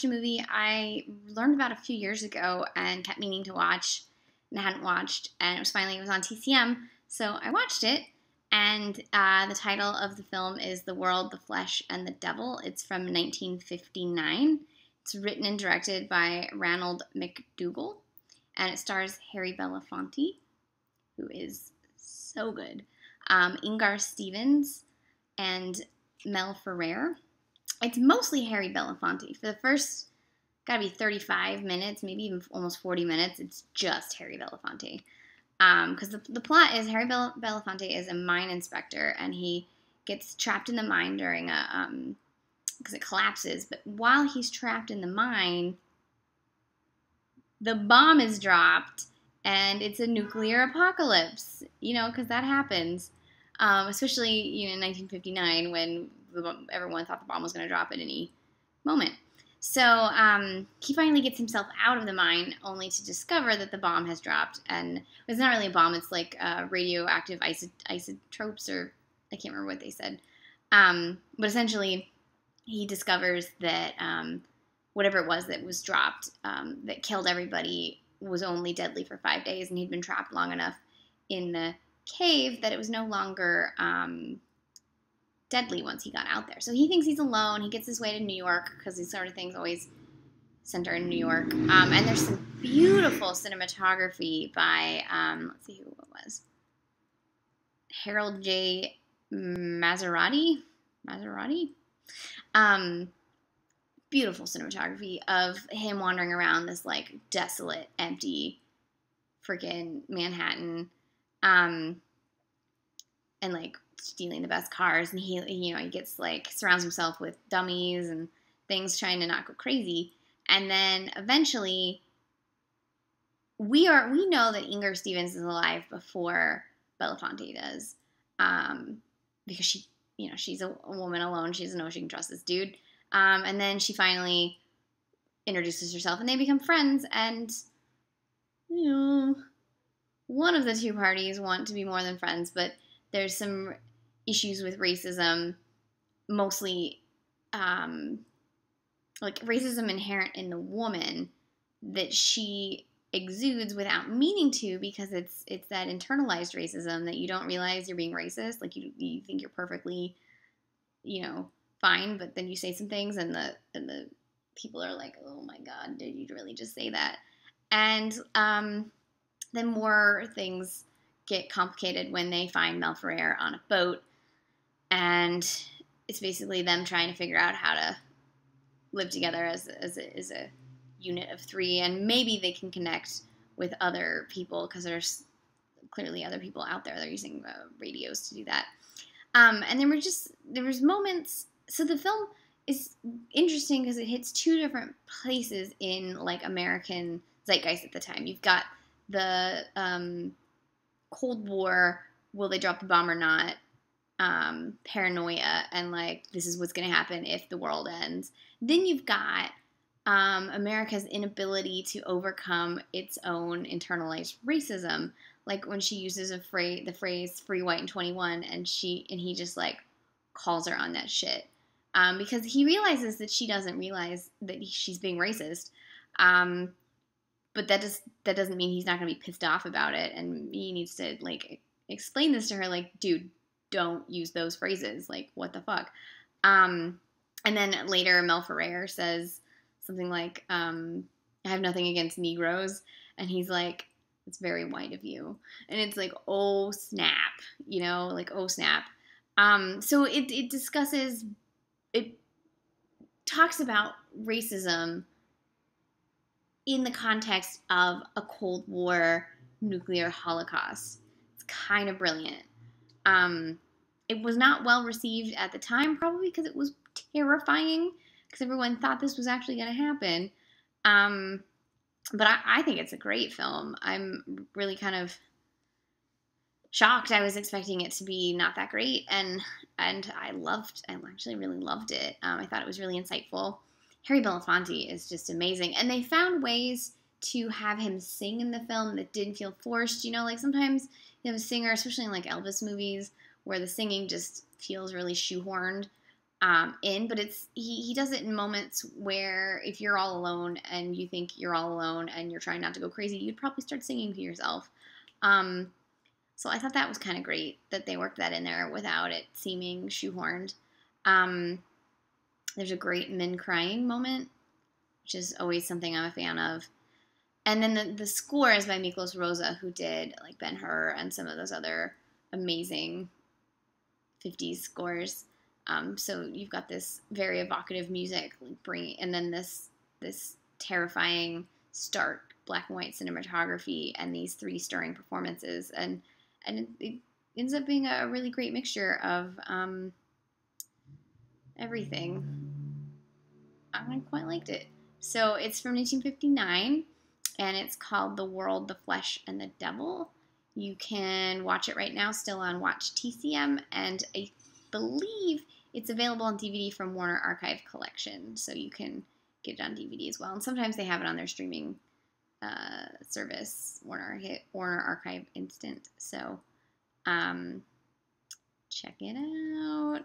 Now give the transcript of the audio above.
watched a movie I learned about a few years ago and kept meaning to watch and hadn't watched, and it was on TCM, so I watched it. And the title of the film is The World, the Flesh, and the Devil. It's from 1959. It's written and directed by Ranald MacDougall, and it stars Harry Belafonte, who is so good, Ingar Stevens, and Mel Ferrer. It's mostly Harry Belafonte. For the first, gotta be 35 minutes, maybe even almost 40 minutes, it's just Harry Belafonte. Because the plot is Harry Belafonte is a mine inspector, and he gets trapped in the mine during because it collapses. But while he's trapped in the mine, the bomb is dropped, and it's a nuclear apocalypse. Because that happens, especially in 1959 when everyone thought the bomb was going to drop at any moment. So he finally gets himself out of the mine, only to discover that the bomb has dropped. And it's not really a bomb, it's like radioactive isotopes, or I can't remember what they said. But essentially, he discovers that whatever it was that was dropped that killed everybody was only deadly for 5 days, and he'd been trapped long enough in the cave that it was no longer deadly once he got out there. So he thinks he's alone. He gets his way to New York, because these sort of things always center in New York. And there's some beautiful cinematography by, let's see who it was, Harold J. Maserati? Beautiful cinematography of him wandering around this, like, desolate, empty freaking Manhattan, and, like, stealing the best cars, and he gets, like, surrounds himself with dummies and things, trying to not go crazy. And then eventually we know that Ingar Stevens is alive before Belafonte does, because she's a woman alone. She doesn't know if she can trust this dude. And then she finally introduces herself, and they become friends, and one of the two parties want to be more than friends, but there's some issues with racism, mostly like racism inherent in the woman that she exudes without meaning to, because it's that internalized racism that you don't realize you're being racist. Like you think you're perfectly, fine, but then you say some things, and the people are like, oh my God, did you really just say that? And then more things get complicated when they find Mel Ferrer on a boat, and it's basically them trying to figure out how to live together as a unit of three, and maybe they can connect with other people, because there's clearly other people out there that are using radios to do that. And there was moments. So the film is interesting because it hits two different places in, like, American zeitgeist at the time. You've got the Cold War, will they drop the bomb or not, paranoia, and, like, this is what's going to happen if the world ends. Then you've got America's inability to overcome its own internalized racism, like when she uses the phrase "free white and 21," and he just, like, calls her on that shit, because he realizes that she doesn't realize that she's being racist, but that doesn't mean he's not going to be pissed off about it, and he needs to, like, explain this to her, like, dude, don't use those phrases, like, what the fuck. And then later Mel Ferrer says something like, I have nothing against Negroes, and he's like, it's very white of you. And it's like, oh snap, like, oh snap. So it talks about racism in the context of a Cold War nuclear holocaust. It's kind of brilliant. It was not well received at the time, probably because it was terrifying, because everyone thought this was actually going to happen. But I think it's a great film. I'm really kind of shocked. I was expecting it to be not that great, and I actually really loved it. I thought it was really insightful. Harry Belafonte is just amazing, and they found ways to have him sing in the film that didn't feel forced. Like sometimes you have a singer, especially in, like, Elvis movies, where the singing just feels really shoehorned. in, but he does it in moments where if you're all alone and you think you're all alone and you're trying not to go crazy, you'd probably start singing to yourself. So I thought that was kind of great that they worked that in there without it seeming shoehorned. There's a great men crying moment, which is always something I'm a fan of. And then the score is by Miklos Rosa, who did like Ben-Hur and some of those other amazing 50s scores. So you've got this very evocative music, like and then this terrifying, stark black and white cinematography, and these three stirring performances, and it ends up being a really great mixture of everything. I quite liked it. So it's from 1959, and it's called The World, the Flesh, and the Devil. You can watch it right now, still on Watch TCM, and I believe it's available on DVD from Warner Archive Collection, so you can get it on DVD as well. And sometimes they have it on their streaming service, Warner Archive Instant. So check it out.